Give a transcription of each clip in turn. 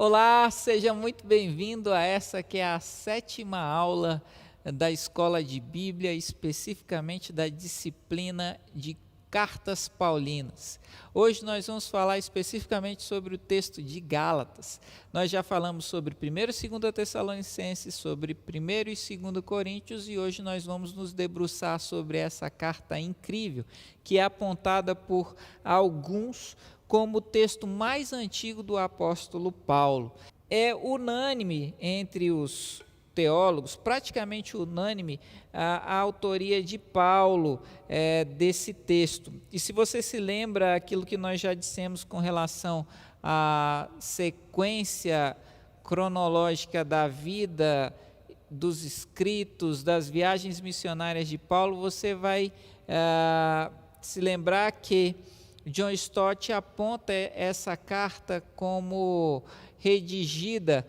Olá, seja muito bem-vindo a essa que é a 7ª aula da Escola de Bíblia, especificamente da disciplina de Cartas Paulinas. Hoje nós vamos falar especificamente sobre o texto de Gálatas. Nós já falamos sobre 1º e 2º Tessalonicenses, sobre 1º e 2º Coríntios e hoje nós vamos nos debruçar sobre essa carta incrível que é apontada por alguns como o texto mais antigo do apóstolo Paulo. É unânime entre os teólogos, praticamente unânime, a autoria de Paulo desse texto. E se você se lembra aquilo que nós já dissemos com relação à sequência cronológica da vida, dos escritos, das viagens missionárias de Paulo, você vai se lembrar que John Stott aponta essa carta como redigida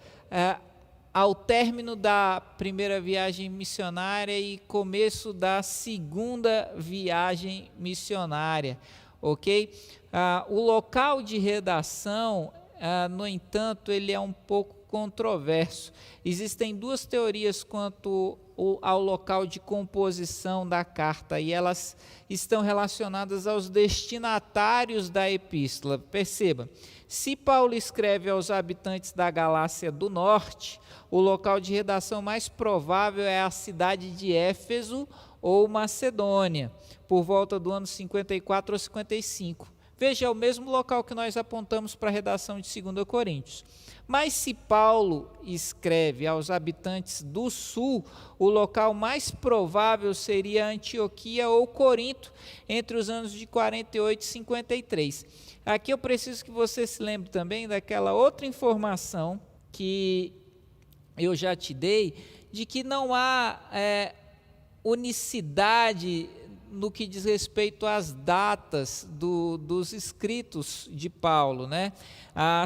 ao término da primeira viagem missionária e começo da segunda viagem missionária, ok? O local de redação, no entanto, ele é um pouco controverso. Existem duas teorias quanto ao local de composição da carta e elas estão relacionadas aos destinatários da epístola. Perceba, se Paulo escreve aos habitantes da Galácia do Norte, o local de redação mais provável é a cidade de Éfeso ou Macedônia, por volta do ano 54 ou 55. Veja, é o mesmo local que nós apontamos para a redação de 2 Coríntios. Mas se Paulo escreve aos habitantes do sul, o local mais provável seria Antioquia ou Corinto, entre os anos de 48 e 53. Aqui eu preciso que você se lembre também daquela outra informação que eu já te dei, de que não há unicidade no que diz respeito às datas dos escritos de Paulo, né?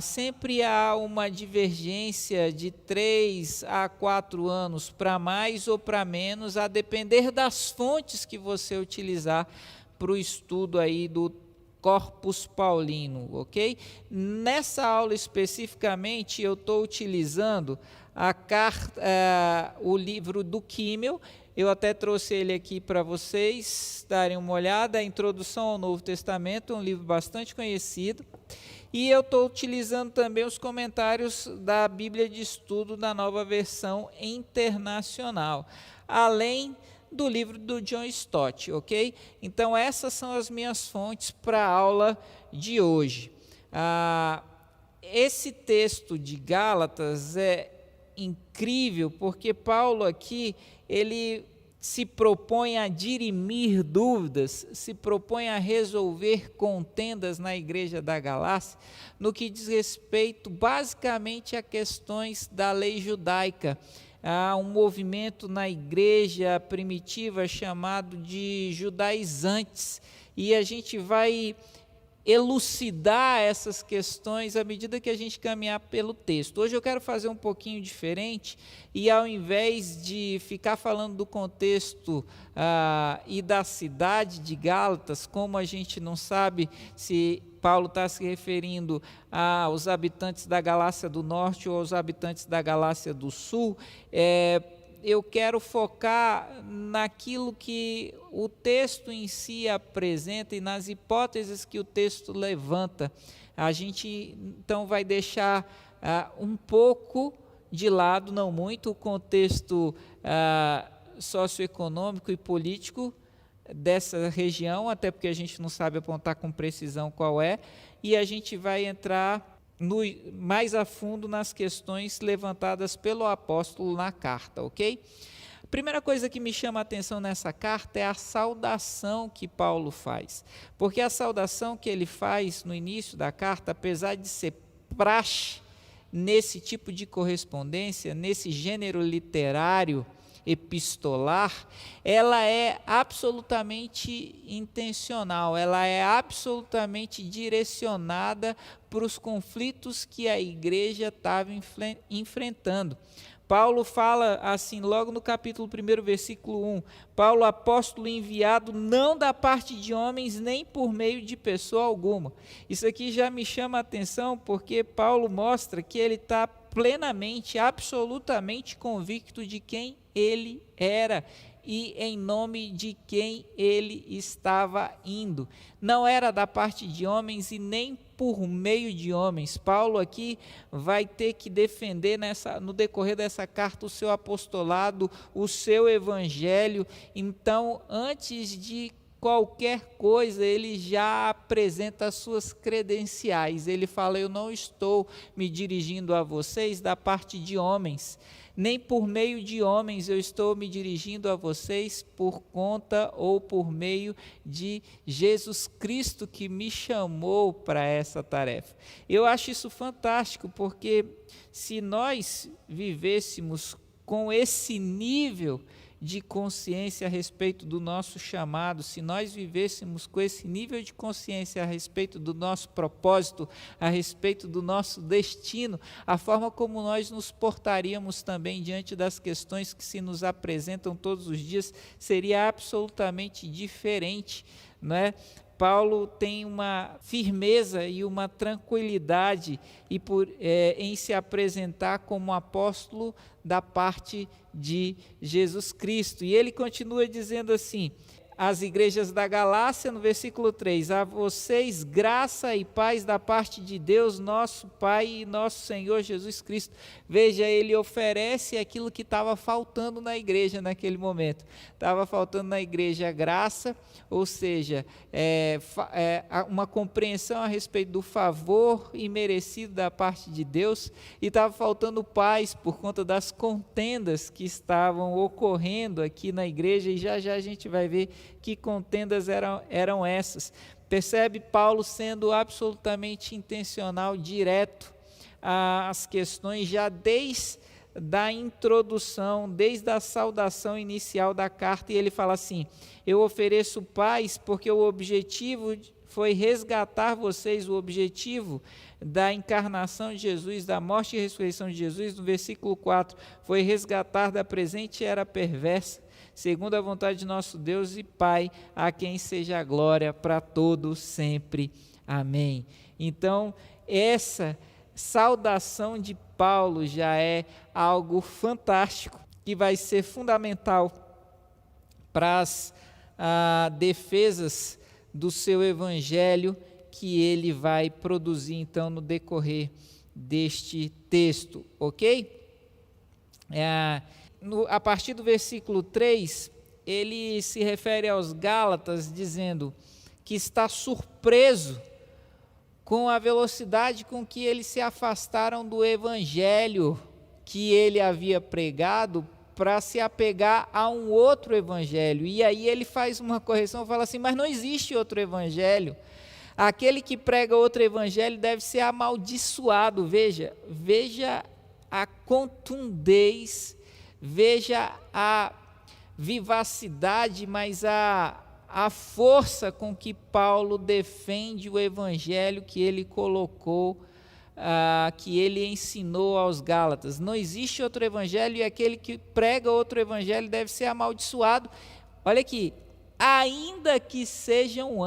Sempre há uma divergência de 3 a 4 anos, para mais ou para menos, a depender das fontes que você utilizar para o estudo aí do Corpus Paulino, ok? Nessa aula especificamente eu estou utilizando o livro do Kimmel. Eu até trouxe ele aqui para vocês darem uma olhada, a Introdução ao Novo Testamento, um livro bastante conhecido. E eu estou utilizando também os comentários da Bíblia de Estudo da Nova Versão Internacional, além do livro do John Stott, ok? Então essas são as minhas fontes para a aula de hoje. Esse texto de Gálatas é incrível porque Paulo aqui, ele se propõe a dirimir dúvidas, se propõe a resolver contendas na igreja da Galácia, no que diz respeito basicamente a questões da lei judaica. Há um movimento na igreja primitiva chamado de judaizantes, e a gente vai elucidar essas questões à medida que a gente caminhar pelo texto. Hoje eu quero fazer um pouquinho diferente e ao invés de ficar falando do contexto e da cidade de Gálatas, como a gente não sabe se Paulo está se referindo aos habitantes da Galácia do Norte ou aos habitantes da Galácia do Sul, eu quero focar naquilo que o texto em si apresenta e nas hipóteses que o texto levanta. A gente então vai deixar um pouco de lado, não muito, o contexto socioeconômico e político dessa região, até porque a gente não sabe apontar com precisão qual é, e a gente vai entrar mais a fundo nas questões levantadas pelo apóstolo na carta, ok? A primeira coisa que me chama a atenção nessa carta é a saudação que Paulo faz, porque a saudação que ele faz no início da carta, apesar de ser praxe nesse tipo de correspondência, nesse gênero literário epistolar, ela é absolutamente intencional, ela é absolutamente direcionada para os conflitos que a igreja estava enfrentando. Paulo fala assim, logo no capítulo 1, versículo 1, Paulo, apóstolo enviado, não da parte de homens, nem por meio de pessoa alguma. Isso aqui já me chama a atenção, porque Paulo mostra que ele está plenamente, absolutamente convicto de quem ele era e em nome de quem ele estava indo. Não era da parte de homens e nem por meio de homens. Paulo aqui vai ter que defender no decorrer dessa carta o seu apostolado, o seu evangelho. Então, antes de qualquer coisa, ele já apresenta as suas credenciais. Ele fala: eu não estou me dirigindo a vocês da parte de homens, nem por meio de homens eu estou me dirigindo a vocês por conta ou por meio de Jesus Cristo que me chamou para essa tarefa. Eu acho isso fantástico, porque se nós vivêssemos com esse nível de consciência a respeito do nosso chamado, se nós vivêssemos com esse nível de consciência a respeito do nosso propósito, a respeito do nosso destino, a forma como nós nos portaríamos também diante das questões que se nos apresentam todos os dias seria absolutamente diferente, não é? Paulo tem uma firmeza e uma tranquilidade em se apresentar como apóstolo da parte de Jesus Cristo. E ele continua dizendo assim, às igrejas da Galácia, no versículo 3, a vocês graça e paz da parte de Deus, nosso Pai e nosso Senhor Jesus Cristo. Veja, ele oferece aquilo que estava faltando na igreja naquele momento. Estava faltando na igreja graça, ou seja, uma compreensão a respeito do favor imerecido da parte de Deus, e estava faltando paz por conta das contendas que estavam ocorrendo aqui na igreja, e já a gente vai ver que contendas eram essas. Percebe Paulo sendo absolutamente intencional, direto às questões, já desde a introdução, desde a saudação inicial da carta, e ele fala assim: eu ofereço paz porque o objetivo foi resgatar vocês, o objetivo da encarnação de Jesus, da morte e ressurreição de Jesus, no versículo 4, foi resgatar da presente era perversa, segundo a vontade de nosso Deus e Pai, a quem seja a glória para todos sempre. Amém. Então, essa saudação de Paulo já é algo fantástico, que vai ser fundamental para as defesas do seu evangelho, que ele vai produzir então no decorrer deste texto, ok? A partir do versículo 3, ele se refere aos Gálatas, dizendo que está surpreso com a velocidade com que eles se afastaram do evangelho que ele havia pregado para se apegar a um outro evangelho. E aí ele faz uma correção, fala assim: mas não existe outro evangelho. Aquele que prega outro evangelho deve ser amaldiçoado. Veja a contundez, veja a vivacidade, mas a força com que Paulo defende o evangelho que ele colocou, que ele ensinou aos Gálatas. Não existe outro evangelho, e aquele que prega outro evangelho deve ser amaldiçoado. Olha aqui, ainda que sejam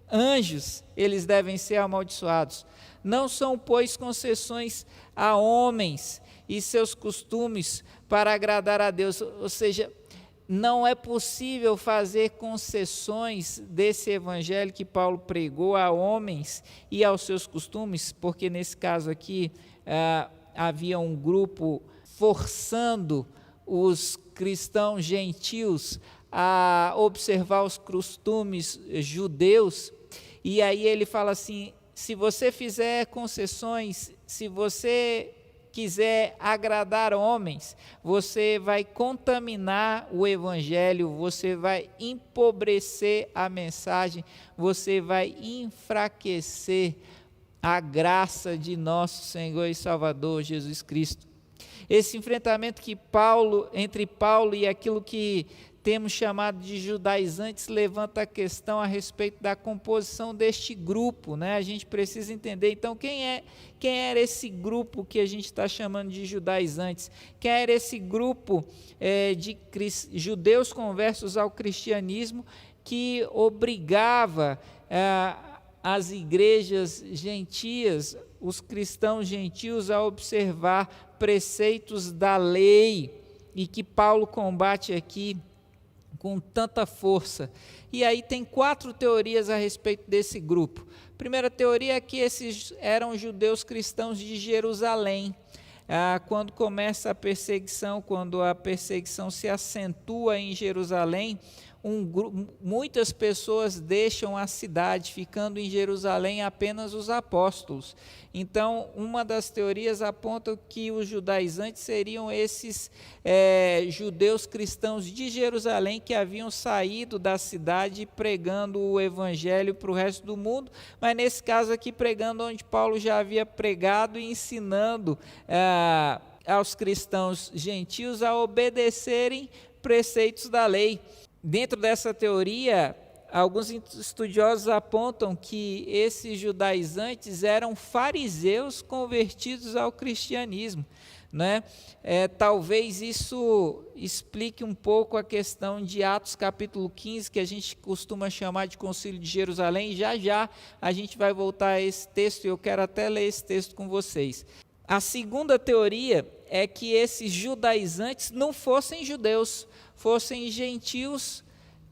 anjos, eles devem ser amaldiçoados. Não são, pois, concessões a homens e seus costumes para agradar a Deus. Ou seja, não é possível fazer concessões desse evangelho que Paulo pregou a homens e aos seus costumes, porque nesse caso aqui havia um grupo forçando os cristãos gentios a observar os costumes judeus, e aí ele fala assim: se você fizer concessões, se você quiser agradar homens, você vai contaminar o evangelho, você vai empobrecer a mensagem, você vai enfraquecer a graça de nosso Senhor e Salvador Jesus Cristo. Esse enfrentamento entre Paulo e aquilo que temos chamado de judaizantes, levanta a questão a respeito da composição deste grupo, né? A gente precisa entender, então, quem era esse grupo que a gente está chamando de judaizantes? Quem era esse grupo de judeus conversos ao cristianismo que obrigava as igrejas gentias, os cristãos gentios, a observar preceitos da lei, e que Paulo combate aqui com tanta força? E aí tem 4 teorias a respeito desse grupo. A primeira teoria é que esses eram judeus cristãos de Jerusalém. Quando começa a perseguição, quando a perseguição se acentua em Jerusalém, muitas pessoas deixam a cidade, ficando em Jerusalém apenas os apóstolos. Então, uma das teorias aponta que os judaizantes seriam esses judeus cristãos de Jerusalém que haviam saído da cidade pregando o evangelho para o resto do mundo, mas nesse caso aqui pregando onde Paulo já havia pregado e ensinando aos cristãos gentios a obedecerem preceitos da lei. Dentro dessa teoria, alguns estudiosos apontam que esses judaizantes eram fariseus convertidos ao cristianismo, né? Talvez isso explique um pouco a questão de Atos capítulo 15, que a gente costuma chamar de Concílio de Jerusalém. Já a gente vai voltar a esse texto e eu quero até ler esse texto com vocês. A segunda teoria é que esses judaizantes não fossem judeus, fossem gentios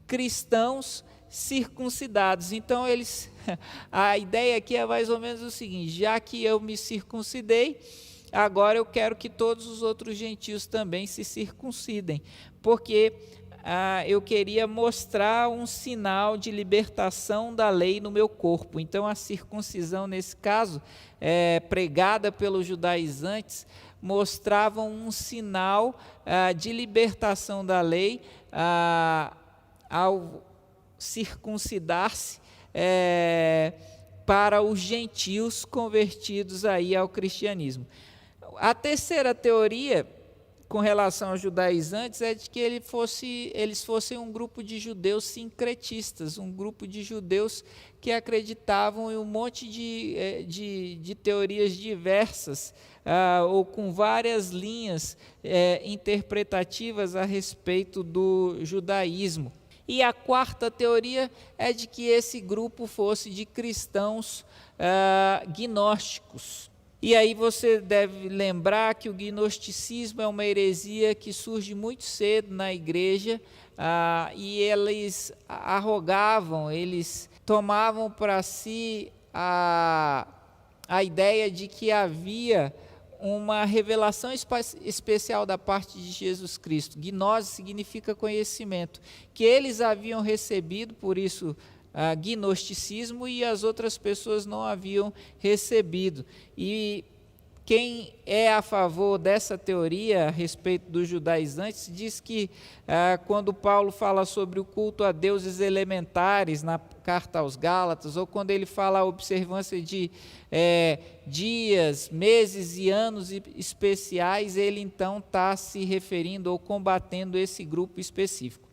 cristãos circuncidados. Então a ideia aqui é mais ou menos o seguinte: já que eu me circuncidei, agora eu quero que todos os outros gentios também se circuncidem, porque eu queria mostrar um sinal de libertação da lei no meu corpo. Então a circuncisão, nesse caso, pregada pelos judaizantes, mostravam um sinal de libertação da lei ao circuncidar-se para os gentios convertidos aí ao cristianismo. A terceira teoria com relação aos judaizantes é de que eles fossem um grupo de judeus sincretistas, um grupo de judeus que acreditavam em um monte de teorias diversas, ou com várias linhas interpretativas a respeito do judaísmo. E a quarta teoria é de que esse grupo fosse de cristãos gnósticos. E aí você deve lembrar que o gnosticismo é uma heresia que surge muito cedo na igreja, e eles arrogavam, eles tomavam para si a ideia de que havia uma revelação especial da parte de Jesus Cristo. Gnose significa conhecimento, que eles haviam recebido, por isso gnosticismo, e as outras pessoas não haviam recebido. E quem é a favor dessa teoria a respeito dos judaizantes diz que quando Paulo fala sobre o culto a deuses elementares na carta aos Gálatas, ou quando ele fala a observância de dias, meses e anos especiais, ele então está se referindo ou combatendo esse grupo específico.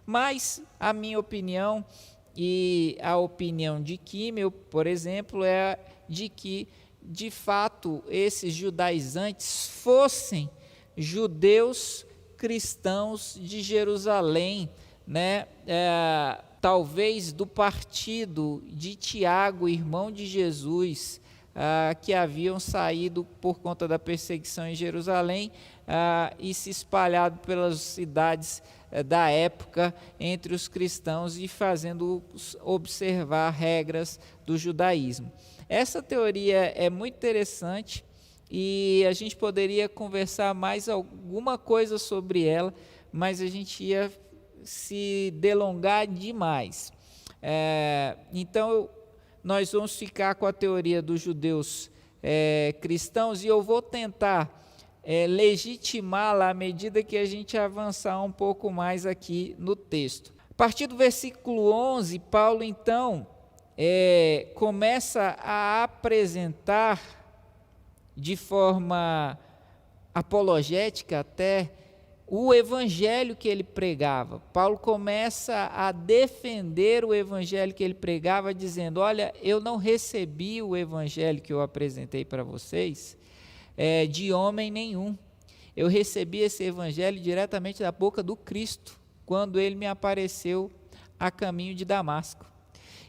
Mas a minha opinião e a opinião de Kimmel, por exemplo, é de que, de fato, esses judaizantes fossem judeus cristãos de Jerusalém, né? Talvez do partido de Tiago, irmão de Jesus, que haviam saído por conta da perseguição em Jerusalém e se espalhado pelas cidades da época entre os cristãos e fazendo-os observar regras do judaísmo. Essa teoria é muito interessante e a gente poderia conversar mais alguma coisa sobre ela, mas a gente ia se delongar demais. Então, nós vamos ficar com a teoria dos judeus cristãos, e eu vou tentar legitimá-la à medida que a gente avançar um pouco mais aqui no texto. A partir do versículo 11, Paulo, então, começa a apresentar de forma apologética até o evangelho que ele pregava. Paulo começa a defender o evangelho que ele pregava, dizendo: olha, eu não recebi o evangelho que eu apresentei para vocês de homem nenhum. Eu recebi esse evangelho diretamente da boca do Cristo, quando ele me apareceu a caminho de Damasco.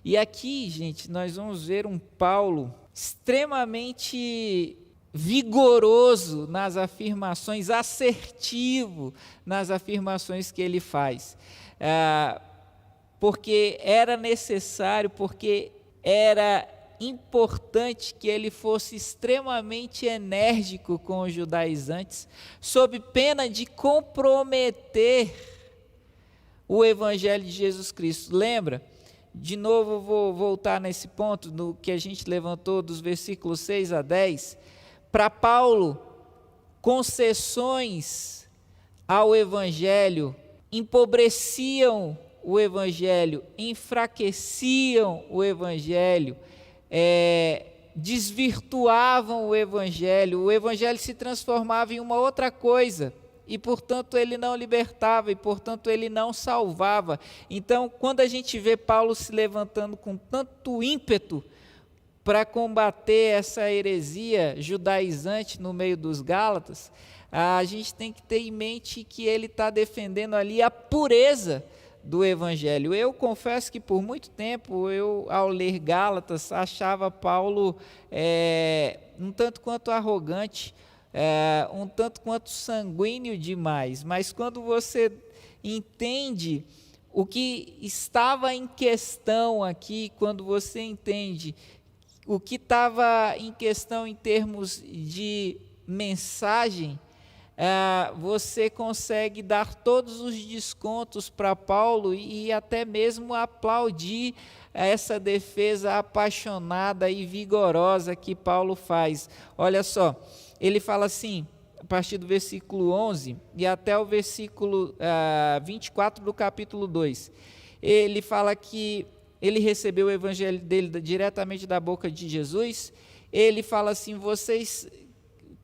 E aqui, gente, nós vamos ver um Paulo extremamente vigoroso nas afirmações, assertivo nas afirmações que ele faz, porque era necessário, porque era importante que ele fosse extremamente enérgico com os judaizantes, sob pena de comprometer o evangelho de Jesus Cristo. Lembra? De novo, eu vou voltar nesse ponto no que a gente levantou dos versículos 6 a 10. Para Paulo, concessões ao evangelho empobreciam o evangelho, enfraqueciam o evangelho, desvirtuavam o evangelho se transformava em uma outra coisa, e portanto ele não libertava, e portanto ele não salvava. Então, quando a gente vê Paulo se levantando com tanto ímpeto para combater essa heresia judaizante no meio dos Gálatas, a gente tem que ter em mente que ele está defendendo ali a pureza do evangelho. Eu confesso que por muito tempo, ao ler Gálatas, achava Paulo um tanto quanto arrogante, um tanto quanto sanguíneo demais, mas quando você entende o que estava em questão aqui, quando você entende o que estava em questão em termos de mensagem, você consegue dar todos os descontos para Paulo e até mesmo aplaudir essa defesa apaixonada e vigorosa que Paulo faz. Olha só, ele fala assim, a partir do versículo 11 e até o versículo 24 do capítulo 2, ele fala que ele recebeu o evangelho dele diretamente da boca de Jesus. Ele fala assim: vocês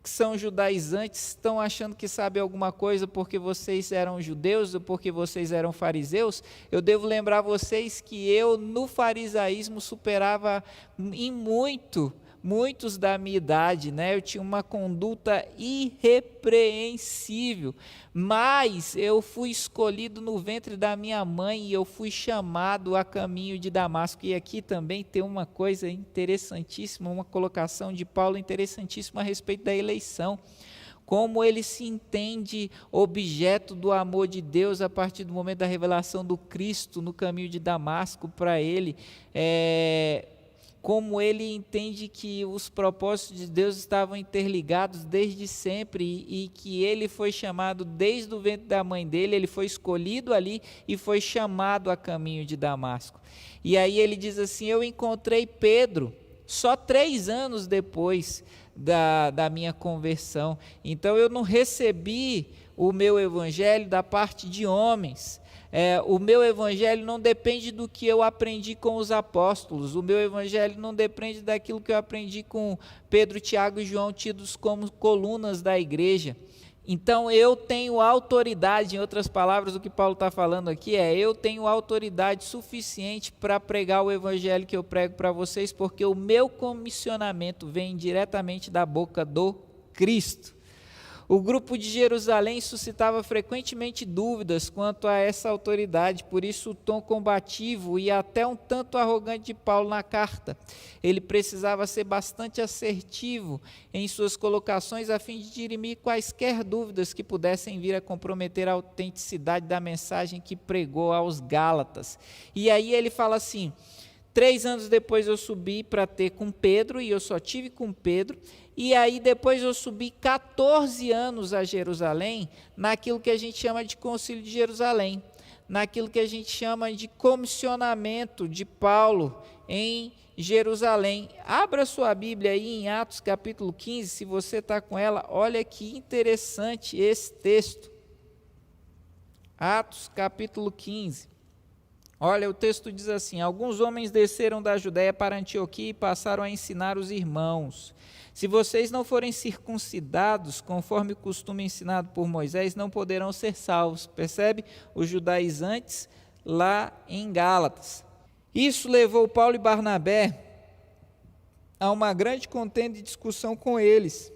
que são judaizantes estão achando que sabem alguma coisa porque vocês eram judeus ou porque vocês eram fariseus? Eu devo lembrar vocês que eu no farisaísmo superava em muitos da minha idade, né? Eu tinha uma conduta irrepreensível, mas eu fui escolhido no ventre da minha mãe e eu fui chamado a caminho de Damasco. E aqui também tem uma coisa interessantíssima, uma colocação de Paulo interessantíssima a respeito da eleição. Como ele se entende objeto do amor de Deus a partir do momento da revelação do Cristo no caminho de Damasco para ele, como ele entende que os propósitos de Deus estavam interligados desde sempre e que ele foi chamado desde o ventre da mãe dele, ele foi escolhido ali e foi chamado a caminho de Damasco. E aí ele diz assim: eu encontrei Pedro só 3 anos depois da minha conversão, então eu não recebi o meu evangelho da parte de homens. O meu evangelho não depende do que eu aprendi com os apóstolos, o meu evangelho não depende daquilo que eu aprendi com Pedro, Tiago e João, tidos como colunas da igreja. Então eu tenho autoridade, em outras palavras, o que Paulo está falando aqui eu tenho autoridade suficiente para pregar o evangelho que eu prego para vocês, porque o meu comissionamento vem diretamente da boca do Cristo. O grupo de Jerusalém suscitava frequentemente dúvidas quanto a essa autoridade, por isso o tom combativo e até um tanto arrogante de Paulo na carta. Ele precisava ser bastante assertivo em suas colocações a fim de dirimir quaisquer dúvidas que pudessem vir a comprometer a autenticidade da mensagem que pregou aos Gálatas. E aí ele fala assim: 3 anos depois eu subi para ter com Pedro, e eu só tive com Pedro, e aí depois eu subi 14 anos a Jerusalém, naquilo que a gente chama de Concílio de Jerusalém, naquilo que a gente chama de comissionamento de Paulo em Jerusalém. Abra sua Bíblia aí em Atos capítulo 15, se você está com ela, olha que interessante esse texto. Atos capítulo 15. Olha, o texto diz assim: alguns homens desceram da Judéia para Antioquia e passaram a ensinar os irmãos: se vocês não forem circuncidados, conforme o costume ensinado por Moisés, não poderão ser salvos. Percebe? Os judaizantes lá em Gálatas. Isso levou Paulo e Barnabé a uma grande contenda e discussão com eles.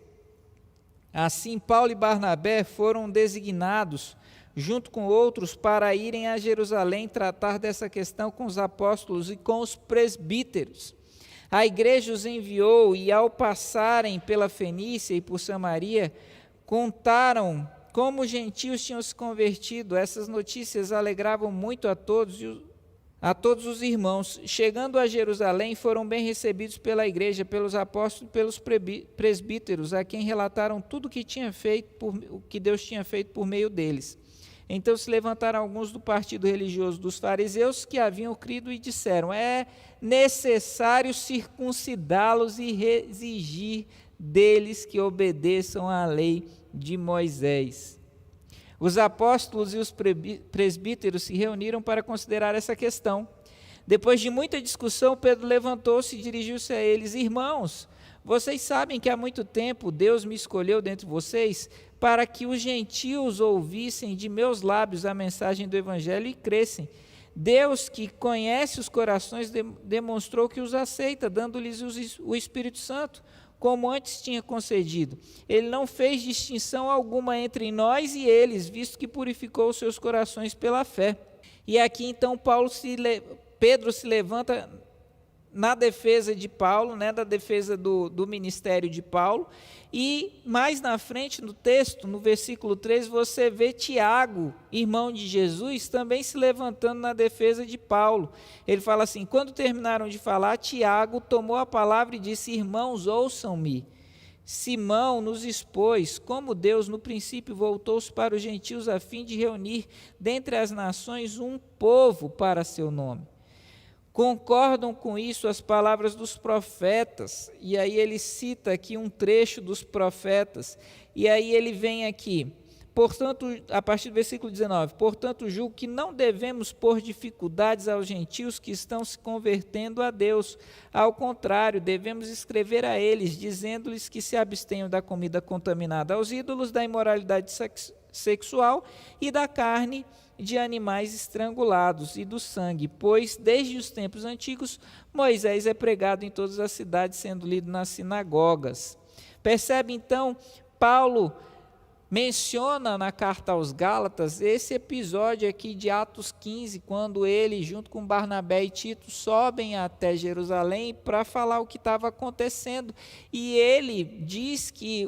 Assim, Paulo e Barnabé foram designados, junto com outros, para irem a Jerusalém tratar dessa questão com os apóstolos e com os presbíteros. A igreja os enviou e, ao passarem pela Fenícia e por Samaria, contaram como os gentios tinham se convertido. Essas notícias alegravam muito a todos os irmãos. Chegando a Jerusalém, foram bem recebidos pela igreja, pelos apóstolos e pelos presbíteros, a quem relataram tudo o que Deus tinha feito por meio deles. Então se levantaram alguns do partido religioso dos fariseus que haviam crido e disseram: é necessário circuncidá-los e exigir deles que obedeçam à lei de Moisés. Os apóstolos e os presbíteros se reuniram para considerar essa questão. Depois de muita discussão, Pedro levantou-se e dirigiu-se a eles: irmãos, vocês sabem que há muito tempo Deus me escolheu dentre vocês para que os gentios ouvissem de meus lábios a mensagem do Evangelho e crescem. Deus, que conhece os corações, demonstrou que os aceita, dando-lhes o Espírito Santo, como antes tinha concedido. Ele não fez distinção alguma entre nós e eles, visto que purificou os seus corações pela fé. E aqui então Pedro se levanta na defesa de Paulo, da defesa do ministério de Paulo, e mais na frente no texto, no versículo 3, você vê Tiago, irmão de Jesus, também se levantando na defesa de Paulo. Ele fala assim: quando terminaram de falar, Tiago tomou a palavra e disse: irmãos, ouçam-me. Simão nos expôs como Deus no princípio voltou-se para os gentios a fim de reunir dentre as nações um povo para seu nome. Concordam com isso as palavras dos profetas, e aí ele cita aqui um trecho dos profetas, e aí ele vem aqui, portanto, a partir do versículo 19, portanto julgo que não devemos pôr dificuldades aos gentios que estão se convertendo a Deus, ao contrário, devemos escrever a eles, dizendo-lhes que se abstenham da comida contaminada aos ídolos, da imoralidade sexual e da carne de animais estrangulados e do sangue, pois desde os tempos antigos Moisés é pregado em todas as cidades, sendo lido nas sinagogas. Percebe então, Paulo menciona na carta aos Gálatas esse episódio aqui de Atos 15, quando ele, junto com Barnabé e Tito, sobem até Jerusalém para falar o que estava acontecendo, e ele diz que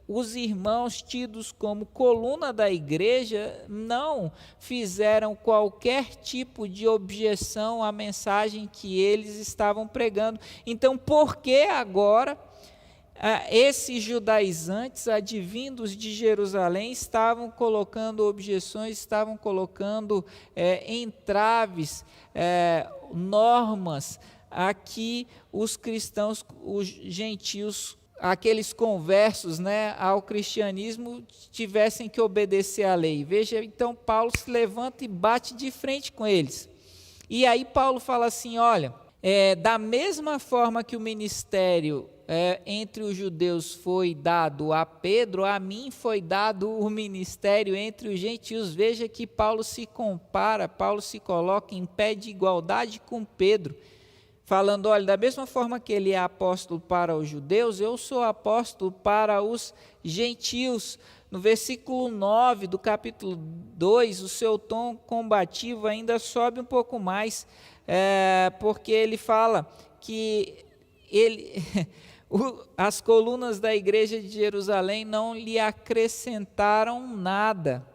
os irmãos tidos como coluna da igreja não fizeram qualquer tipo de objeção à mensagem que eles estavam pregando. Então, por que agora esses judaizantes advindos de Jerusalém estavam colocando objeções, estavam colocando entraves, normas a que os cristãos, os gentios, aqueles conversos ao cristianismo tivessem que obedecer à lei? Veja, então Paulo se levanta e bate de frente com eles. E aí Paulo fala assim: olha, da mesma forma que o ministério entre os judeus foi dado a Pedro, a mim foi dado o ministério entre os gentios. Veja que Paulo se compara, Paulo se coloca em pé de igualdade com Pedro, falando: olha, da mesma forma que ele é apóstolo para os judeus, eu sou apóstolo para os gentios. No versículo 9 do capítulo 2, o seu tom combativo ainda sobe um pouco mais, porque ele fala que as colunas da igreja de Jerusalém não lhe acrescentaram nada,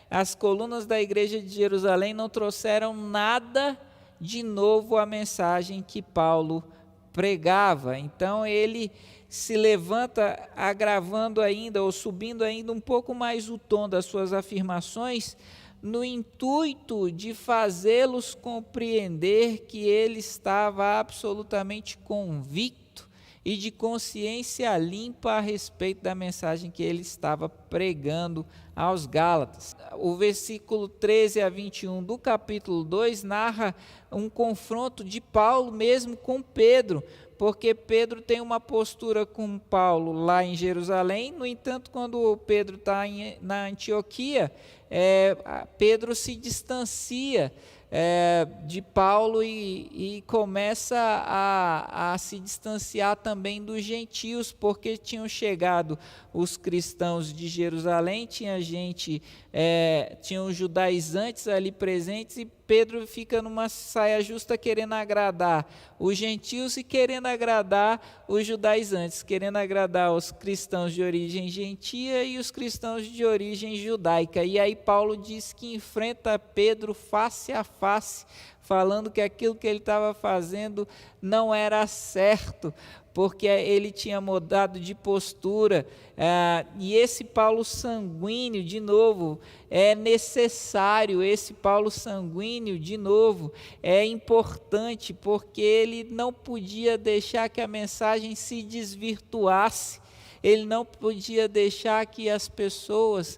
As colunas da igreja de Jerusalém não trouxeram nada de novo a mensagem que Paulo pregava. Então ele se levanta agravando ainda, ou subindo ainda um pouco mais o tom das suas afirmações, no intuito de fazê-los compreender que ele estava absolutamente convicto e de consciência limpa a respeito da mensagem que ele estava pregando aos Gálatas. O versículo 13 a 21 do capítulo 2 narra um confronto de Paulo mesmo com Pedro, porque Pedro tem uma postura com Paulo lá em Jerusalém. No entanto, quando Pedro está na Antioquia, Pedro se distancia de Paulo e começa a se distanciar também dos gentios, porque tinham chegado os cristãos de Jerusalém, tinha os judaizantes ali presentes, e Pedro fica numa saia justa querendo agradar os gentios e querendo agradar os judaizantes, querendo agradar os cristãos de origem gentia e os cristãos de origem judaica. E aí Paulo diz que enfrenta Pedro face a face, falando que aquilo que ele estava fazendo não era certo, porque ele tinha mudado de postura. E esse Paulo sanguíneo, de novo, é necessário. Esse Paulo sanguíneo, de novo, é importante, porque ele não podia deixar que a mensagem se desvirtuasse. Ele não podia deixar que as pessoas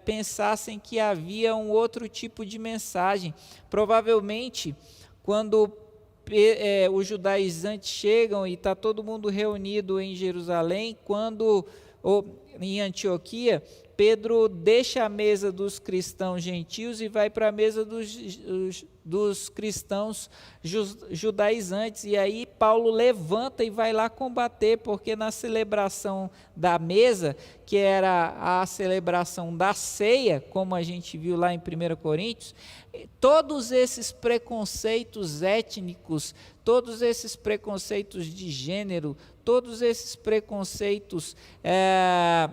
pensassem que havia um outro tipo de mensagem. Provavelmente, quando os judaizantes chegam e está todo mundo reunido em Jerusalém, em Antioquia, Pedro deixa a mesa dos cristãos gentios e vai para a mesa dos cristãos judaizantes, e aí Paulo levanta e vai lá combater, porque na celebração da mesa, que era a celebração da ceia, como a gente viu lá em 1 Coríntios, todos esses preconceitos étnicos, todos esses preconceitos de gênero, todos esses preconceitos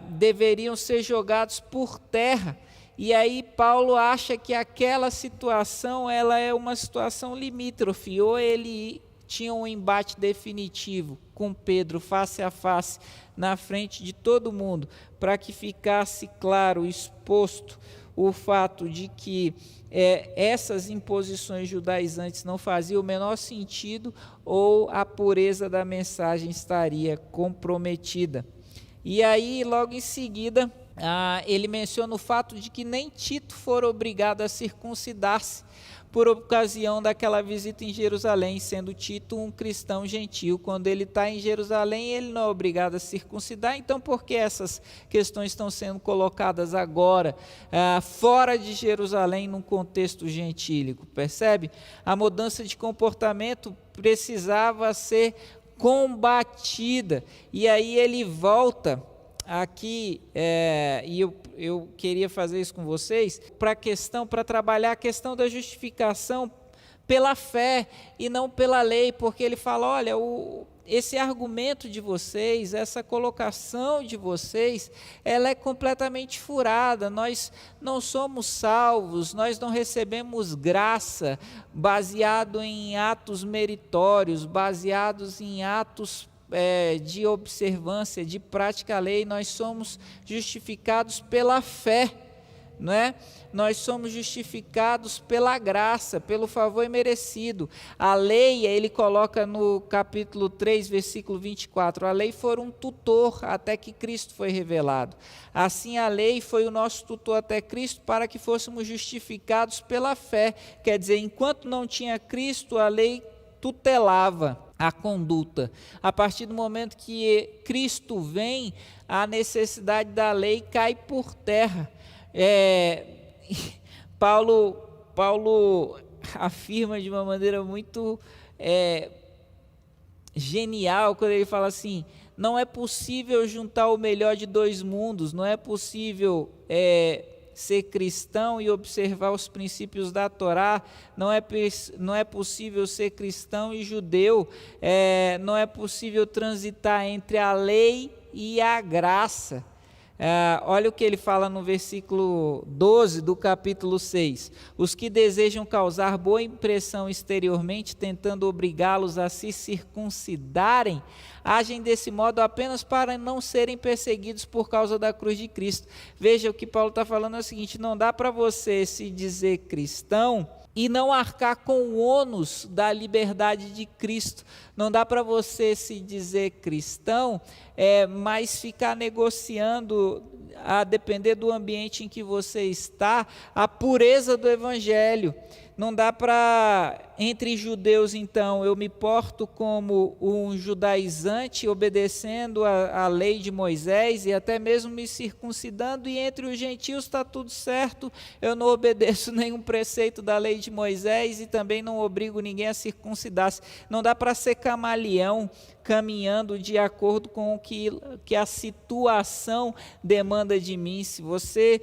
deveriam ser jogados por terra. E aí Paulo acha que aquela situação ela é uma situação limítrofe, ou ele tinha um embate definitivo com Pedro face a face na frente de todo mundo, para que ficasse claro, exposto o fato de que essas imposições judaizantes não faziam o menor sentido, ou a pureza da mensagem estaria comprometida. E aí, logo em seguida, ele menciona o fato de que nem Tito fora obrigado a circuncidar-se por ocasião daquela visita em Jerusalém, sendo Tito um cristão gentil. Quando ele está em Jerusalém, ele não é obrigado a circuncidar. Então, por que essas questões estão sendo colocadas agora, fora de Jerusalém, num contexto gentílico? Percebe? A mudança de comportamento precisava ser combatida. E aí ele volta aqui, e eu queria fazer isso com vocês, para trabalhar a questão da justificação pela fé e não pela lei, porque ele fala, olha, esse argumento de vocês, essa colocação de vocês, ela é completamente furada. Nós não somos salvos, nós não recebemos graça baseado em atos meritórios, baseados em atos de observância, de prática à lei. Nós somos justificados pela fé, não é? Nós somos justificados pela graça, pelo favor imerecido. A lei, ele coloca no capítulo 3, versículo 24, a lei foi um tutor até que Cristo foi revelado. Assim a lei foi o nosso tutor até Cristo, para que fôssemos justificados pela fé. Quer dizer, enquanto não tinha Cristo, a lei tutelava a conduta. A partir do momento que Cristo vem, a necessidade da lei cai por terra. Paulo afirma de uma maneira muito genial, quando ele fala assim, não é possível juntar o melhor de dois mundos, não é possível ser cristão e observar os princípios da Torá, não é possível ser cristão e judeu, não é possível transitar entre a lei e a graça. Olha o que ele fala no versículo 12 do capítulo 6. Os que desejam causar boa impressão exteriormente, tentando obrigá-los a se circuncidarem, agem desse modo apenas para não serem perseguidos por causa da cruz de Cristo. Veja, o que Paulo está falando é o seguinte, não dá para você se dizer cristão e não arcar com o ônus da liberdade de Cristo. Não dá para você se dizer cristão, mas ficar negociando, a depender do ambiente em que você está, a pureza do Evangelho. Não dá para, entre judeus, então, eu me porto como um judaizante, obedecendo a lei de Moisés e até mesmo me circuncidando, e entre os gentios está tudo certo, eu não obedeço nenhum preceito da lei de Moisés e também não obrigo ninguém a circuncidar-se. Não dá para ser camaleão, caminhando de acordo com o que a situação demanda de mim. Se você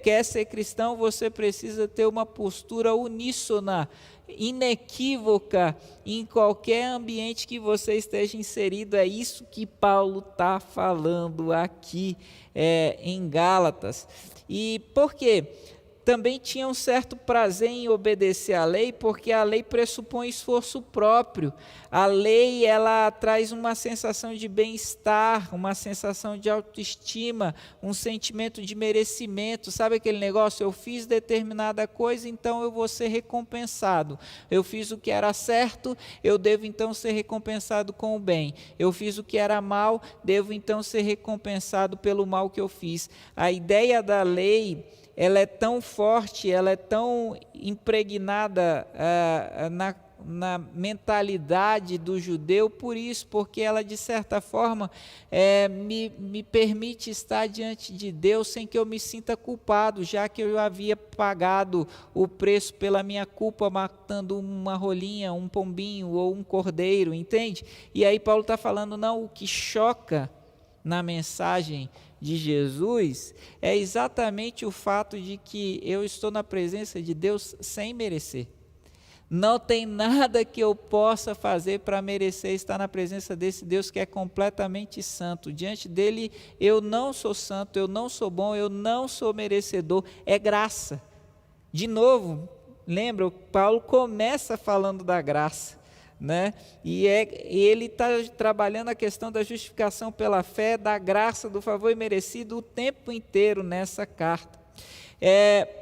quer ser cristão, você precisa ter uma postura uníssona, inequívoca, em qualquer ambiente que você esteja inserido. É isso que Paulo está falando aqui em Gálatas. E por quê? Também tinha um certo prazer em obedecer à lei, porque a lei pressupõe esforço próprio. A lei, ela traz uma sensação de bem-estar, uma sensação de autoestima, um sentimento de merecimento. Sabe aquele negócio? Eu fiz determinada coisa, então eu vou ser recompensado. Eu fiz o que era certo, eu devo então ser recompensado com o bem. Eu fiz o que era mal, devo então ser recompensado pelo mal que eu fiz. A ideia da lei, ela é tão forte, ela é tão impregnada na mentalidade do judeu, por isso, porque ela de certa forma me permite estar diante de Deus sem que eu me sinta culpado, já que eu havia pagado o preço pela minha culpa, matando uma rolinha, um pombinho ou um cordeiro, entende? E aí Paulo está falando, não, o que choca na mensagem de Jesus é exatamente o fato de que eu estou na presença de Deus sem merecer. Não tem nada que eu possa fazer para merecer estar na presença desse Deus que é completamente santo. Diante dele eu não sou santo, eu não sou bom, eu não sou merecedor, é graça. De novo, lembra, Paulo começa falando da graça. Né? E ele está trabalhando a questão da justificação pela fé, da graça, do favor imerecido o tempo inteiro nessa carta.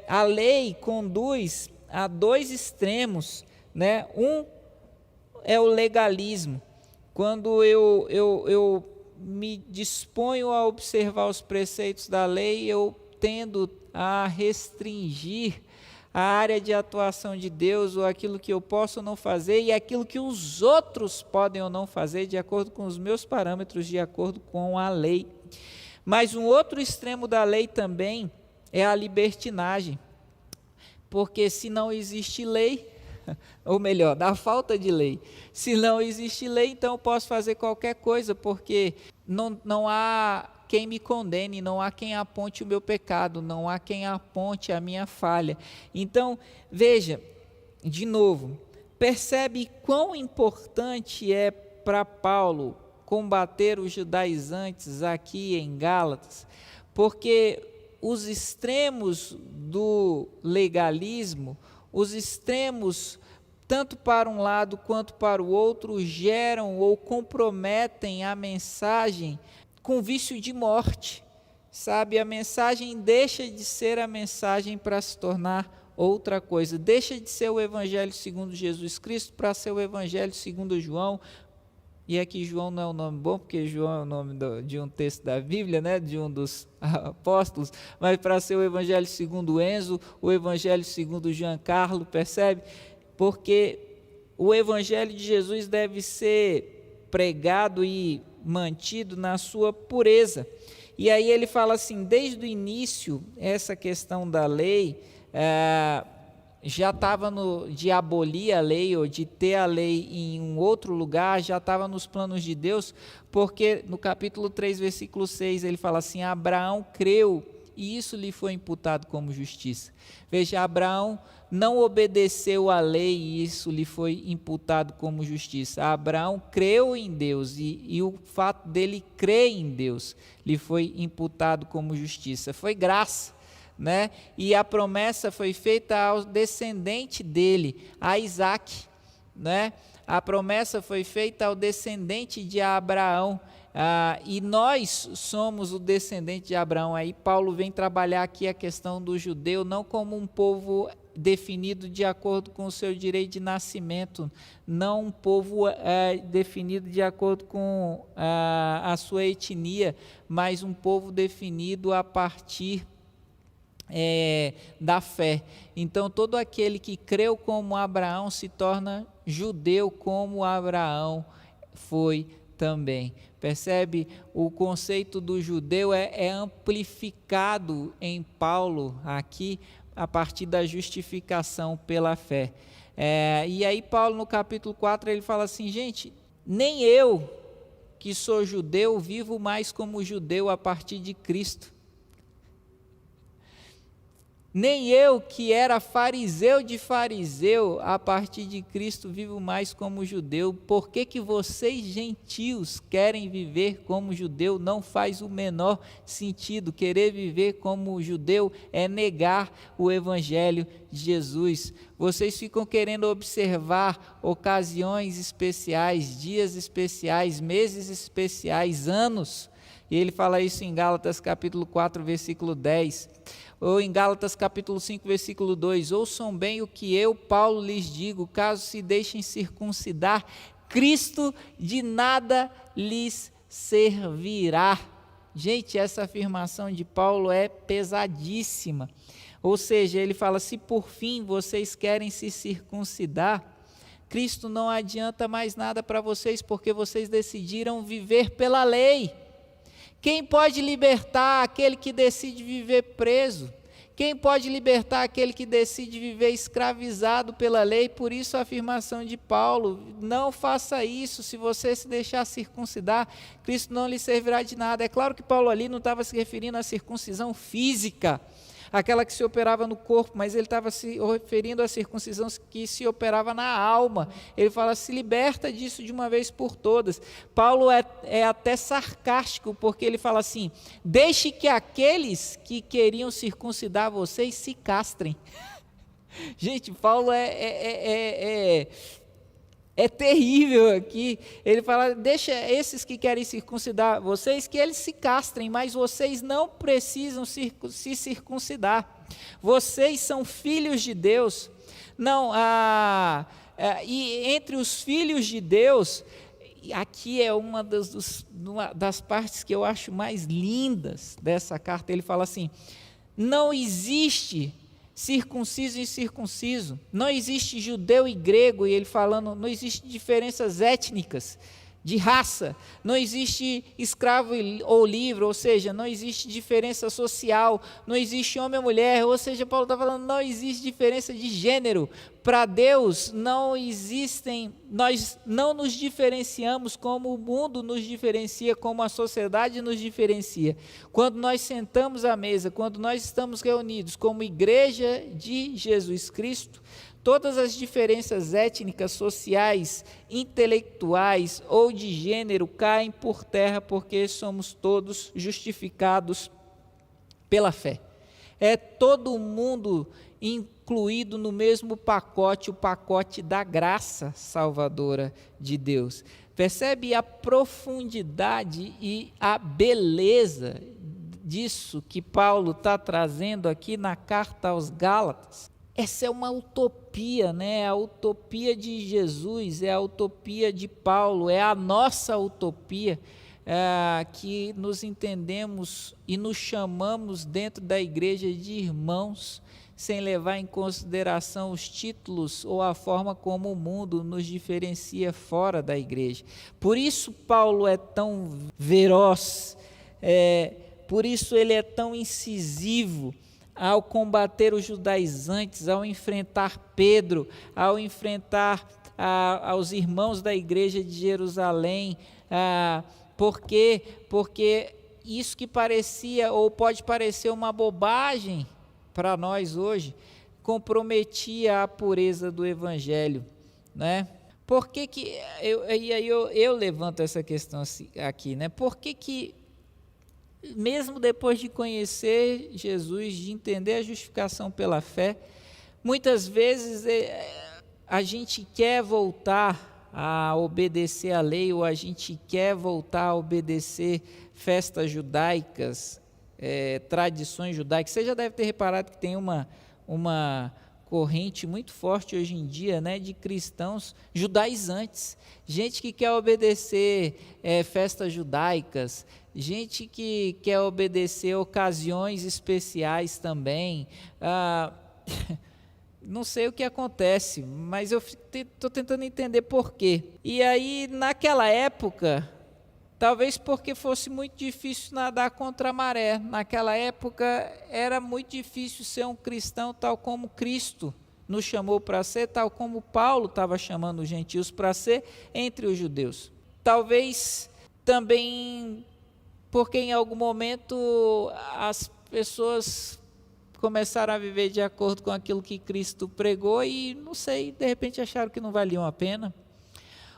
A lei conduz a dois extremos, né? Um é o legalismo, quando eu me disponho a observar os preceitos da lei, eu tendo a restringir a área de atuação de Deus, ou aquilo que eu posso ou não fazer, e aquilo que os outros podem ou não fazer, de acordo com os meus parâmetros, de acordo com a lei. Mas um outro extremo da lei também é a libertinagem, porque se não existe lei, ou melhor, da falta de lei, se não existe lei, então eu posso fazer qualquer coisa, porque não há quem me condene, não há quem aponte o meu pecado, não há quem aponte a minha falha. Então, veja, de novo, percebe quão importante é para Paulo combater os judaizantes aqui em Gálatas, porque os extremos do legalismo, os extremos tanto para um lado quanto para o outro, geram ou comprometem a mensagem com vício de morte, sabe? A mensagem deixa de ser a mensagem para se tornar outra coisa, deixa de ser o Evangelho segundo Jesus Cristo para ser o Evangelho segundo João. E aqui João não é um nome bom, porque João é o nome de um texto da Bíblia, né? De um dos apóstolos, mas para ser o Evangelho segundo Enzo, o Evangelho segundo Giancarlo, percebe? Porque o Evangelho de Jesus deve ser pregado e mantido na sua pureza. E aí ele fala assim, desde o início, essa questão da lei, já estava de abolir a lei, ou de ter a lei em um outro lugar, já estava nos planos de Deus, porque no capítulo 3, versículo 6, ele fala assim, Abraão creu, e isso lhe foi imputado como justiça. Veja, Abraão não obedeceu à lei e isso lhe foi imputado como justiça. Abraão creu em Deus e o fato dele crer em Deus lhe foi imputado como justiça. Foi graça, né? E a promessa foi feita ao descendente dele, a Isaac, né? A promessa foi feita ao descendente de Abraão. E nós somos o descendente de Abraão. Aí Paulo vem trabalhar aqui a questão do judeu não como um povo definido de acordo com o seu direito de nascimento, não um povo definido de acordo com a sua etnia, mas um povo definido a partir da fé. Então, todo aquele que creu como Abraão se torna judeu como Abraão foi também. Percebe? O conceito do judeu é amplificado em Paulo aqui, a partir da justificação pela fé. E aí Paulo no capítulo 4 ele fala assim, gente, nem eu que sou judeu vivo mais como judeu a partir de Cristo. Nem eu que era fariseu de fariseu, a partir de Cristo vivo mais como judeu. Por que vocês gentios querem viver como judeu? Não faz o menor sentido. Querer viver como judeu é negar o evangelho de Jesus. Vocês ficam querendo observar ocasiões especiais, dias especiais, meses especiais, anos. E ele fala isso em Gálatas capítulo 4, versículo 10. Ou em Gálatas capítulo 5, versículo 2, ouçam bem o que eu, Paulo, lhes digo, caso se deixem circuncidar, Cristo de nada lhes servirá. Gente, essa afirmação de Paulo é pesadíssima. Ou seja, ele fala, se por fim vocês querem se circuncidar, Cristo não adianta mais nada para vocês, porque vocês decidiram viver pela lei. Quem pode libertar aquele que decide viver preso? Quem pode libertar aquele que decide viver escravizado pela lei? Por isso a afirmação de Paulo, não faça isso. Se você se deixar circuncidar, Cristo não lhe servirá de nada. É claro que Paulo ali não estava se referindo à circuncisão física, aquela que se operava no corpo, mas ele estava se referindo à circuncisão que se operava na alma. Ele fala, se liberta disso de uma vez por todas. Paulo é até sarcástico, porque ele fala assim, deixe que aqueles que queriam circuncidar vocês se castrem. Gente, Paulo é terrível aqui. Ele fala, deixa esses que querem circuncidar vocês, que eles se castrem, mas vocês não precisam se circuncidar. Vocês são filhos de Deus. Não, e entre os filhos de Deus, aqui é uma das partes que eu acho mais lindas dessa carta. Ele fala assim, não existe circunciso e incircunciso, não existe judeu e grego, e ele falando, não existe diferenças étnicas, de raça, não existe escravo ou livre, ou seja, não existe diferença social, não existe homem ou mulher, ou seja, Paulo está falando, não existe diferença de gênero. Para Deus não existem, nós não nos diferenciamos como o mundo nos diferencia, como a sociedade nos diferencia. Quando nós sentamos à mesa, quando nós estamos reunidos como igreja de Jesus Cristo, todas as diferenças étnicas, sociais, intelectuais ou de gênero caem por terra, porque somos todos justificados pela fé. É todo mundo incluído no mesmo pacote, o pacote da graça salvadora de Deus. Percebe a profundidade e a beleza disso que Paulo está trazendo aqui na carta aos Gálatas? Essa é uma utopia, né? A utopia de Jesus, é a utopia de Paulo, é a nossa utopia, que nos entendemos e nos chamamos dentro da igreja de irmãos, sem levar em consideração os títulos ou a forma como o mundo nos diferencia fora da igreja. Por isso Paulo é tão veloz, por isso ele é tão incisivo, ao combater os judaizantes, ao enfrentar Pedro, ao enfrentar aos irmãos da igreja de Jerusalém. Por quê? Porque isso que parecia ou pode parecer uma bobagem para nós hoje, comprometia a pureza do evangelho, né? Por que que eu levanto essa questão aqui, né? Por que mesmo depois de conhecer Jesus, de entender a justificação pela fé, muitas vezes a gente quer voltar a obedecer a lei, ou a gente quer voltar a obedecer festas judaicas, tradições judaicas. Você já deve ter reparado que tem uma corrente muito forte hoje em dia, né, de cristãos judaizantes, gente que quer obedecer festas judaicas, gente que quer obedecer ocasiões especiais também. Não sei o que acontece, mas eu estou tentando entender por quê. E aí, naquela época, talvez porque fosse muito difícil nadar contra a maré. Naquela época era muito difícil ser um cristão tal como Cristo nos chamou para ser, tal como Paulo estava chamando os gentios para ser entre os judeus. Talvez também porque em algum momento as pessoas começaram a viver de acordo com aquilo que Cristo pregou e, não sei, de repente acharam que não valiam a pena.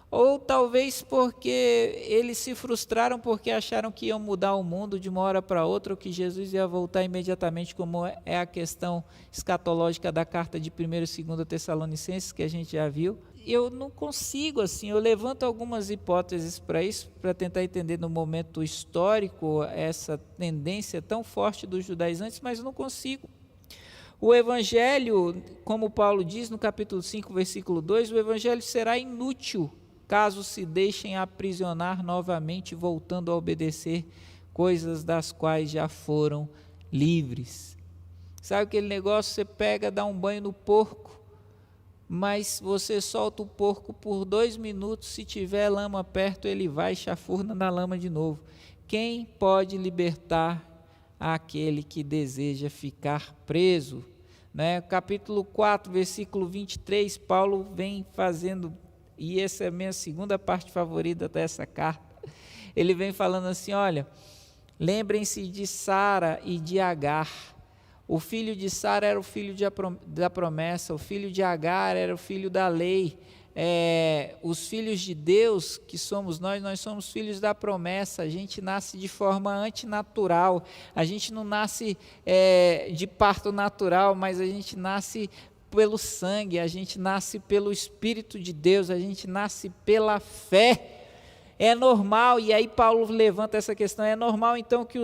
Ou talvez porque eles se frustraram porque acharam que iam mudar o mundo de uma hora para outra, ou que Jesus ia voltar imediatamente, como é a questão escatológica da carta de 1ª e 2ª Tessalonicenses, que a gente já viu. Eu não consigo, assim, eu levanto algumas hipóteses para isso, para tentar entender no momento histórico essa tendência tão forte dos judaizantes, mas eu não consigo. O evangelho, como Paulo diz no capítulo 5, versículo 2, o evangelho será inútil caso se deixem aprisionar novamente, voltando a obedecer coisas das quais já foram livres. Sabe aquele negócio, você pega, dá um banho no porco, mas você solta o porco por 2 minutos, se tiver lama perto, ele vai e chafurna na lama de novo. Quem pode libertar aquele que deseja ficar preso? Né? Capítulo 4, versículo 23, Paulo vem fazendo, e essa é a minha segunda parte favorita dessa carta, ele vem falando assim, olha, lembrem-se de Sara e de Agar. O filho de Sara era o filho da promessa, o filho de Agar era o filho da lei. Os filhos de Deus, que somos nós somos filhos da promessa. A gente nasce de forma antinatural, a gente não nasce de parto natural, mas a gente nasce pelo sangue, a gente nasce pelo Espírito de Deus, a gente nasce pela fé. É normal, e aí Paulo levanta essa questão, é normal então que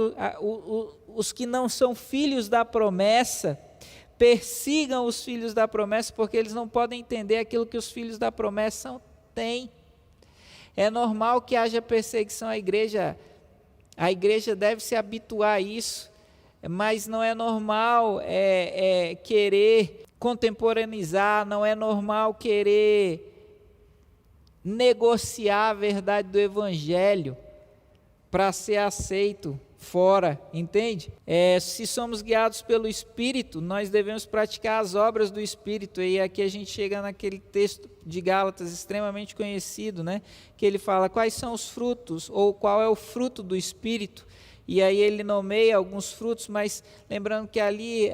os que não são filhos da promessa persigam os filhos da promessa, porque eles não podem entender aquilo que os filhos da promessa têm. É normal que haja perseguição à igreja, a igreja deve se habituar a isso, mas não é normal querer contemporaneizar, não é normal querer negociar a verdade do evangelho para ser aceito fora, entende? Se somos guiados pelo Espírito, nós devemos praticar as obras do Espírito, e aqui a gente chega naquele texto de Gálatas extremamente conhecido, né? Que ele fala quais são os frutos, ou qual é o fruto do Espírito, e aí ele nomeia alguns frutos, mas lembrando que ali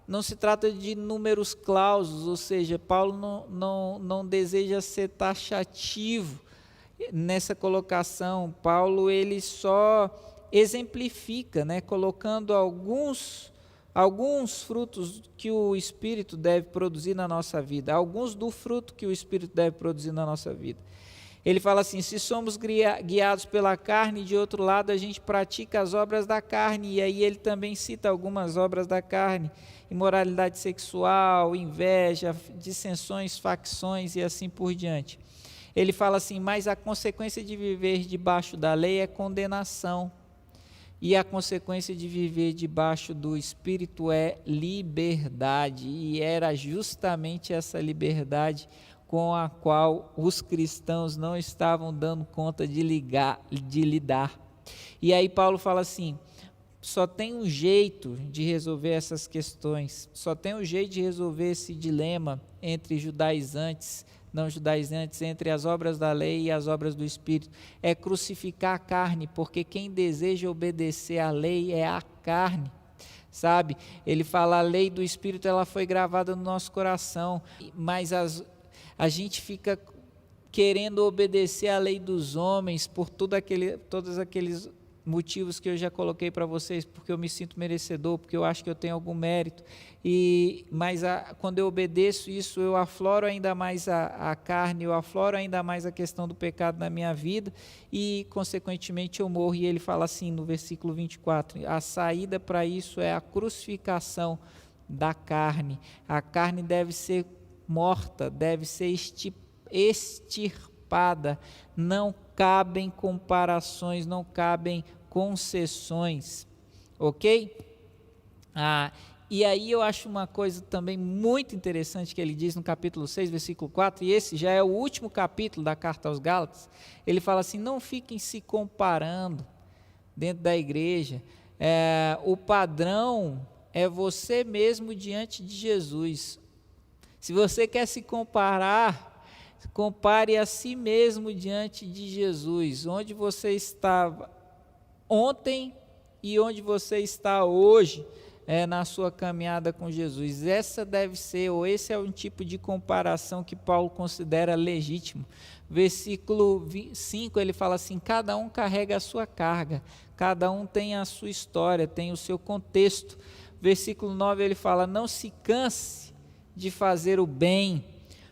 não se trata de números clausos, ou seja, Paulo não deseja ser taxativo nessa colocação. Paulo ele só exemplifica, né, colocando alguns frutos que o Espírito deve produzir na nossa vida, alguns do fruto que o Espírito deve produzir na nossa vida. Ele fala assim, se somos guiados pela carne, de outro lado a gente pratica as obras da carne, e aí ele também cita algumas obras da carne, imoralidade sexual, inveja, dissensões, facções e assim por diante. Ele fala assim, mas a consequência de viver debaixo da lei é condenação, e a consequência de viver debaixo do Espírito é liberdade, e era justamente essa liberdade com a qual os cristãos não estavam dando conta de lidar. E aí Paulo fala assim, só tem um jeito de resolver essas questões, só tem um jeito de resolver esse dilema entre judaizantes, não judaizantes, entre as obras da lei e as obras do Espírito, é crucificar a carne, porque quem deseja obedecer à lei é a carne, sabe? Ele fala, a lei do Espírito ela foi gravada no nosso coração, mas a gente fica querendo obedecer à lei dos homens por todos aqueles motivos que eu já coloquei para vocês, porque eu me sinto merecedor, porque eu acho que eu tenho algum mérito, mas quando eu obedeço isso, eu afloro ainda mais a carne, eu afloro ainda mais a questão do pecado na minha vida, e consequentemente eu morro. E ele fala assim no versículo 24, a saída para isso é a crucificação da carne. A carne deve ser morta, deve ser extirpada. Não cabem comparações, não cabem concessões, ok? E aí eu acho uma coisa também muito interessante que ele diz no capítulo 6, versículo 4, e esse já é o último capítulo da carta aos Gálatas. Ele fala assim: não fiquem se comparando dentro da igreja, o padrão é você mesmo diante de Jesus. Se você quer se comparar, compare a si mesmo diante de Jesus, onde você estava ontem e onde você está hoje, na sua caminhada com Jesus. Essa deve ser, ou esse é um tipo de comparação que Paulo considera legítimo. Versículo 5, ele fala assim: cada um carrega a sua carga, cada um tem a sua história, tem o seu contexto. Versículo 9, ele fala: não se canse de fazer o bem,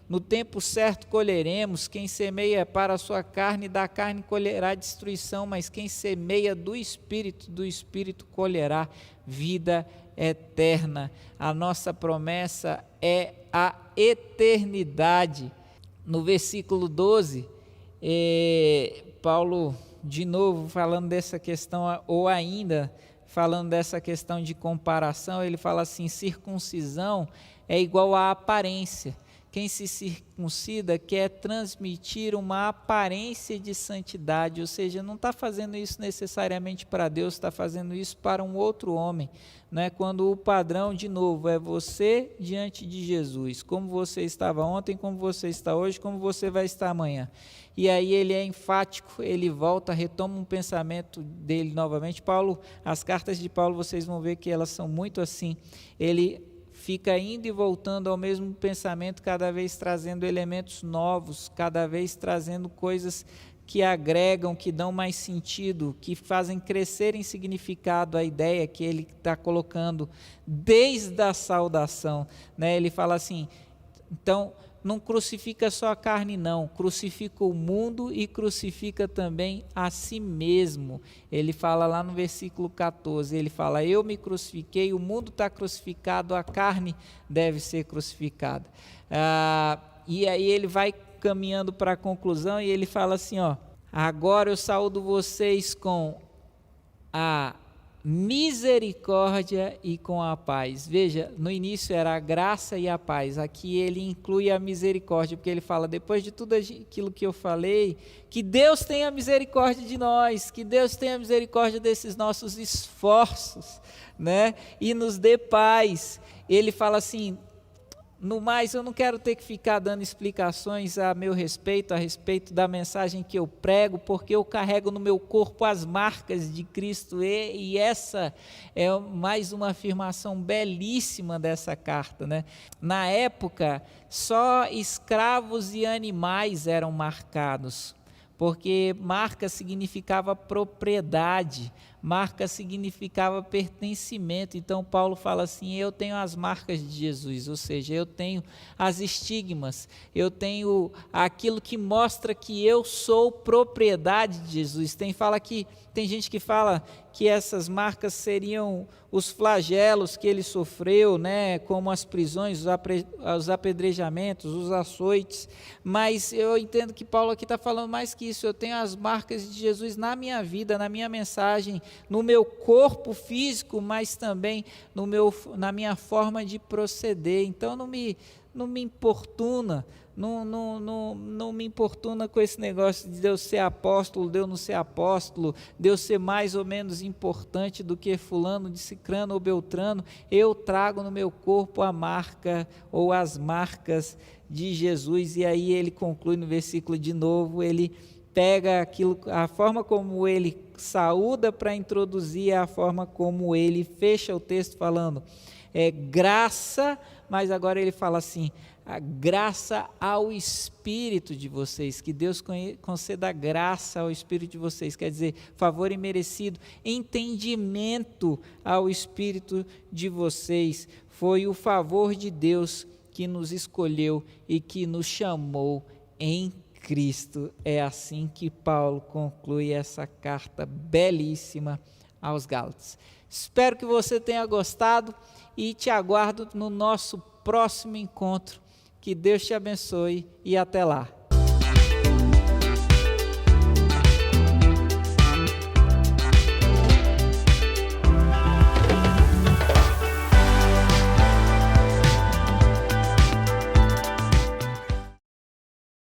no tempo certo colheremos. Quem semeia para a sua carne, da carne colherá destruição, mas quem semeia do Espírito colherá vida eterna. A nossa promessa é a eternidade. No versículo 12, Paulo, de novo, falando dessa questão, ou ainda falando dessa questão de comparação, ele fala assim: circuncisão é igual à aparência. Quem se circuncida quer transmitir uma aparência de santidade, ou seja, não está fazendo isso necessariamente para Deus, está fazendo isso para um outro homem, né? Quando o padrão, de novo, é você diante de Jesus, como você estava ontem, como você está hoje, como você vai estar amanhã. E aí ele é enfático, ele volta, retoma um pensamento dele novamente. Paulo, as cartas de Paulo, vocês vão ver que elas são muito assim, ele fica indo e voltando ao mesmo pensamento, cada vez trazendo elementos novos, cada vez trazendo coisas que agregam, que dão mais sentido, que fazem crescer em significado a ideia que ele está colocando desde a saudação, né? Ele fala assim: então, não crucifica só a carne não, crucifica o mundo e crucifica também a si mesmo. Ele fala lá no versículo 14, ele fala: eu me crucifiquei, o mundo está crucificado, a carne deve ser crucificada. E aí ele vai caminhando para a conclusão e ele fala assim: agora eu saúdo vocês com a misericórdia e com a paz. Veja, no início era a graça e a paz, aqui ele inclui a misericórdia, porque ele fala, depois de tudo aquilo que eu falei, que Deus tenha misericórdia de nós, que Deus tenha misericórdia desses nossos esforços, né? E nos dê paz. Ele fala assim: no mais, eu não quero ter que ficar dando explicações a respeito da mensagem que eu prego, porque eu carrego no meu corpo as marcas de Cristo, e essa é mais uma afirmação belíssima dessa carta, né? Na época, só escravos e animais eram marcados, porque marca significava propriedade, marca significava pertencimento. Então Paulo fala assim: eu tenho as marcas de Jesus, ou seja, eu tenho as estigmas, eu tenho aquilo que mostra que eu sou propriedade de Jesus. Tem gente que fala que essas marcas seriam os flagelos que ele sofreu, né, como as prisões, os apedrejamentos, os açoites, mas eu entendo que Paulo aqui está falando mais que isso. Eu tenho as marcas de Jesus na minha vida, na minha mensagem, no meu corpo físico, mas também na minha forma de proceder. Então não me importuna, não me importuna com esse negócio de Deus ser apóstolo, Deus não ser apóstolo, Deus ser mais ou menos importante do que fulano de cicrano ou beltrano. Eu trago no meu corpo a marca ou as marcas de Jesus. E aí ele conclui no versículo de novo, ele pega a forma como ele saúda para introduzir, a forma como ele fecha o texto falando, graça, mas agora ele fala assim: a graça ao Espírito de vocês, que Deus conceda graça ao Espírito de vocês, quer dizer, favor imerecido, entendimento ao Espírito de vocês. Foi o favor de Deus que nos escolheu e que nos chamou em Cristo. É assim que Paulo conclui essa carta belíssima aos Gálatas. Espero que você tenha gostado e te aguardo no nosso próximo encontro. Que Deus te abençoe e até lá.